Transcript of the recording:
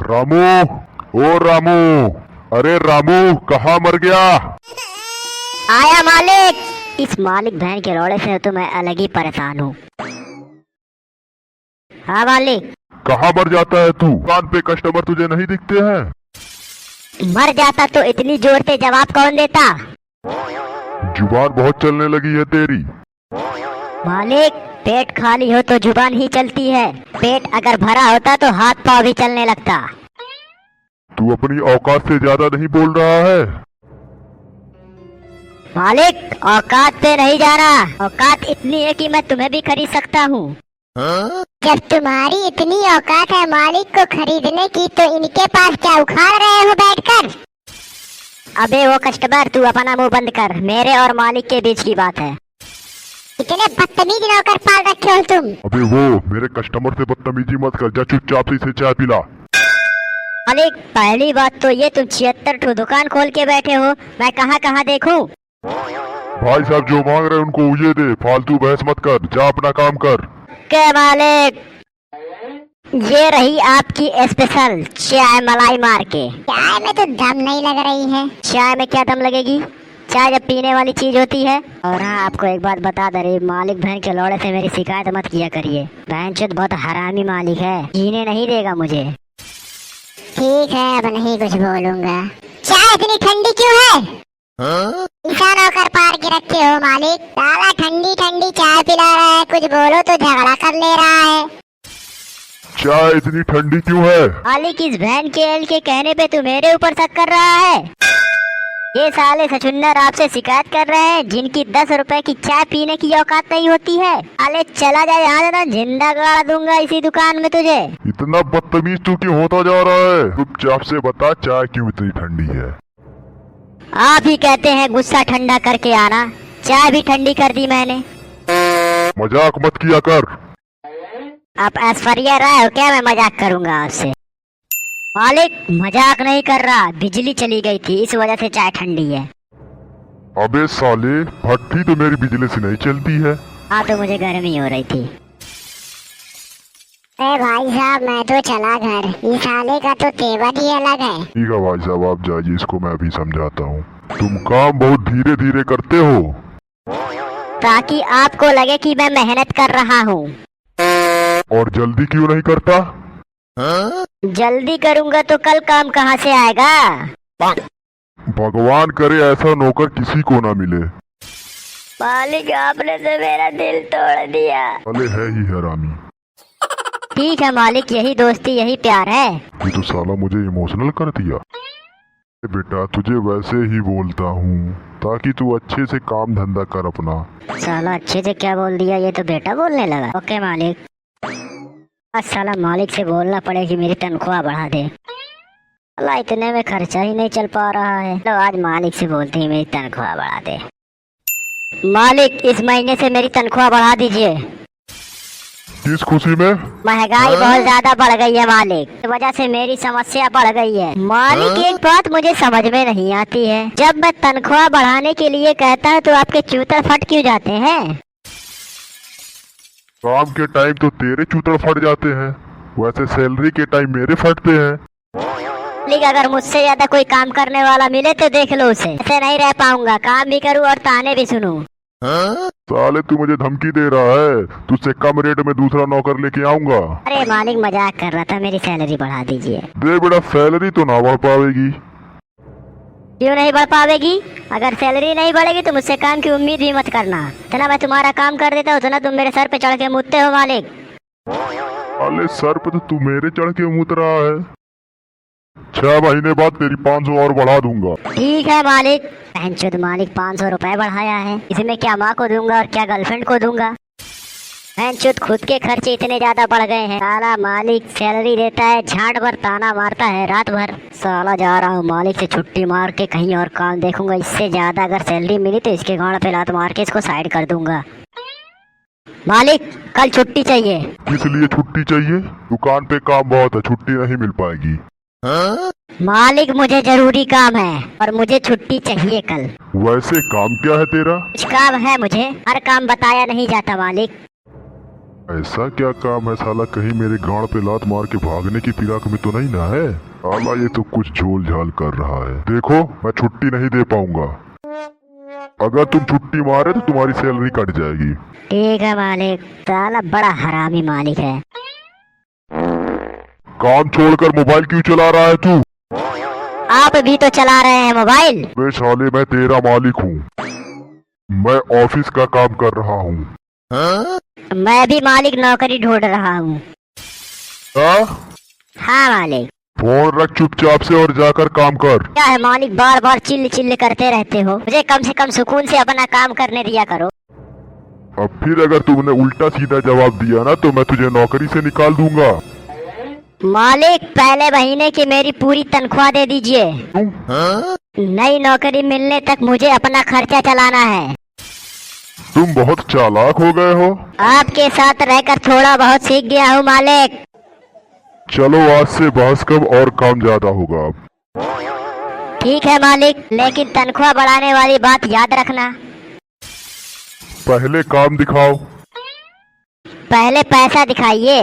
रामू, ओ रामू, अरे रामू कहाँ मर गया? आया मालिक। इस मालिक बहन के रोड़े से तो मैं अलग ही परेशान हूँ। हाँ मालिक। कहाँ मर जाता है तू? दुकान पे कस्टमर तुझे नहीं दिखते हैं? मर जाता तो इतनी जोर से जवाब कौन देता? जुबान बहुत चलने लगी है तेरी। मालिक, पेट खाली हो तो जुबान ही चलती है, पेट अगर भरा होता तो हाथ पाँव भी चलने लगता। तू अपनी औकात से ज्यादा नहीं बोल रहा है? मालिक, औकात पे नहीं जा रहा, औकात इतनी है कि मैं तुम्हें भी खरीद सकता हूँ। जब तुम्हारी इतनी औकात है मालिक को खरीदने की, तो इनके पास क्या उखाड़ रहे हो बैठकर? अबे वो कस्टमर, तू अपना मुंह बंद कर, मेरे और मालिक के बीच की बात है। इतने बदतमीज नौकर पाल रखे हो तुम। अबे वो मेरे कस्टमर से बदतमीजी मत कर, जा चुपचाप से इसे चाय पिला। मालिक, पहली बात तो ये तुम 76 ठो दुकान खोल के बैठे हो, मैं कहाँ कहाँ देखूं? भाई साहब जो मांग रहे हैं उनको ये दे, फालतू बहस मत कर, जा अपना काम कर। के मालिक, ये रही आपकी स्पेशल चाय मलाई मार के। चाय में तो दम नहीं लग रही है। चाय में क्या दम लगेगी? चाय जब पीने वाली चीज होती है। और हाँ, आपको एक बात बता दे रही, मालिक बहन के लौड़े से मेरी शिकायत मत किया करिए, बहनचोद बहुत हरामी मालिक है, जीने नहीं देगा मुझे। ठीक है, अब नहीं कुछ बोलूंगा। चाय इतनी ठंडी क्यों है? ऐसा नौकर पार के रखे हो मालिक, साला ठंडी ठंडी चाय पिला रहा है, कुछ बोलो तो झगड़ा कर ले रहा है। चाय इतनी ठंडी क्यों है? मालिक, इस बहन के एल के कहने पे तू मेरे ऊपर शक कर रहा है? ये साले सचुन्नर आपसे शिकायत कर रहे हैं, जिनकी 10 रुपए की चाय पीने की औकात नहीं होती है। अरे चला जाए यहाँ से, जिंदा गाड़ दूंगा इसी दुकान में तुझे। इतना बदतमीज तू क्यों होता जा रहा है? चुपचाप से बता चाय क्यों इतनी ठंडी है? आप ही कहते हैं गुस्सा ठंडा करके आना, चाय भी ठंडी कर दी मैंने। मजाक मत किया कर। आप ऐश्वर्या राय हो क्या? मैं मजाक करूंगा आपसे? मालिक, मजाक नहीं कर रहा, बिजली चली गई थी इस वजह से चाय ठंडी है। अबे साले, भट्टी तो मेरी बिजली से नहीं चलती है। हाँ, तो मुझे गर्मी हो रही थी। अरे भाई साहब, मैं तो चला घर, इस साले का तो तेवर ही अलग है। ठीक है भाई साहब, आप जाइए, इसको मैं अभी समझाता हूँ। तुम काम बहुत धीरे धीरे करते हो, ताकि आपको लगे कि मैं मेहनत कर रहा हूँ। और जल्दी क्यों नहीं करता? जल्दी करूँगा तो कल काम कहाँ से आएगा? भगवान करे ऐसा नौकर किसी को ना मिले। मालिक, आपने तो मेरा दिल तोड़ दिया। अरे है ही हरामी। ठीक है मालिक, यही दोस्ती यही प्यार है। ये तो साला मुझे इमोशनल कर दिया। बेटा तुझे वैसे ही बोलता हूँ ताकि तू अच्छे से काम धंधा कर अपना। साला अच्छे से क्या बोल दिया, ये तो बेटा बोलने लगा। ओके मालिक। आज साला मालिक से बोलना पड़े कि मेरी तनख्वाह बढ़ा दे। साला इतने में खर्चा ही नहीं चल पा रहा है, तो आज मालिक से बोलते ही मेरी तनख्वाह बढ़ा दे। मालिक, इस महीने से मेरी तनख्वाह बढ़ा दीजिए। किस खुशी में? महंगाई बहुत ज्यादा बढ़ गई है मालिक, इस वजह से मेरी समस्या बढ़ गई है। मालिक, एक बात मुझे समझ में नहीं आती है, जब मैं तनख्वाह बढ़ाने के लिए कहता हूँ तो आपके चूतर फट क्यों जाते हैं? काम के टाइम तो तेरे चूतड़ फट जाते हैं, वैसे सैलरी के टाइम मेरे फटते हैं। मालिक, अगर मुझसे ज्यादा कोई काम करने वाला मिले तो देख लो उसे, ऐसे नहीं रह पाऊंगा, काम भी करूँ और ताने भी सुनूं। साले तू मुझे धमकी दे रहा है? तुझसे कम रेट में दूसरा नौकर लेके आऊंगा। अरे मालिक, मजाक कर रहा था, मेरी सैलरी बढ़ा दीजिए। दे बेटा, सैलरी तो ना बढ़ पाएगी। क्यों नहीं बढ़ पावेगी? अगर सैलरी नहीं बढ़ेगी तो मुझसे काम की उम्मीद भी मत करना। इतना मैं तुम्हारा काम कर देता हूँ, उतना तुम मेरे सर पे चढ़ के मुतते हो मालिक। अरे सर पे तो तू मेरे चढ़ के मुत रहा है। 6 महीने बाद तेरी 500 और बढ़ा दूंगा। ठीक है मालिक। बहनचोद मालिक 500 रुपए बढ़ाया है, इसमें क्या माँ को दूंगा और क्या गर्लफ्रेंड को दूंगा? बहनचोद खुद के खर्चे इतने ज्यादा बढ़ गए हैं। साला मालिक सैलरी देता है, झाड़ भर ताना मारता है रात भर। साला जा रहा हूँ मालिक से छुट्टी मार के कहीं और काम देखूंगा। इससे ज्यादा अगर सैलरी मिली तो इसके गांड पे लात मार के इसको साइड कर दूंगा। मालिक, कल छुट्टी चाहिए। किस लिए छुट्टी चाहिए? दुकान पे काम बहुत है, छुट्टी नहीं मिल पाएगी। मालिक, मुझे जरूरी काम है और मुझे छुट्टी चाहिए कल। वैसे काम क्या है तेरा? कुछ काम है मुझे, हर काम बताया नहीं जाता मालिक। ऐसा क्या काम है साला, कहीं मेरे गांड पे लात मार के भागने की फिराक में तो नहीं ना है? साला ये तो कुछ झोल झाल कर रहा है। देखो मैं छुट्टी नहीं दे पाऊंगा, अगर तुम छुट्टी मारे तो तुम्हारी सैलरी कट जाएगी। ठीक है मालिक। साला बड़ा हरामी मालिक है। काम छोड़कर मोबाइल क्यों चला रहा है तू? आप भी तो चला रहे हैं मोबाइल। बे साले मैं तेरा मालिक हूँ, मैं ऑफिस का काम कर रहा हूँ। मैं भी मालिक नौकरी ढूंढ रहा हूँ। हाँ मालिक। फोन रख चुपचाप से और जाकर काम कर। क्या है मालिक, बार बार चिल्ल चिल्ल करते रहते हो? मुझे कम से कम सुकून से अपना काम करने दिया करो। अब फिर अगर तुमने उल्टा सीधा जवाब दिया ना तो मैं तुझे नौकरी से निकाल दूंगा। मालिक पहले महीने की मेरी पूरी तनख्वाह दे दीजिए। नई नौकरी मिलने तक मुझे अपना खर्चा चलाना है। तुम बहुत चालाक हो गए हो। आपके साथ रहकर थोड़ा बहुत सीख गया हूँ मालिक। चलो आज से बहस कम और काम ज्यादा होगा अब। ठीक है मालिक, लेकिन तनख्वाह बढ़ाने वाली बात याद रखना। पहले काम दिखाओ। पहले पैसा दिखाइए।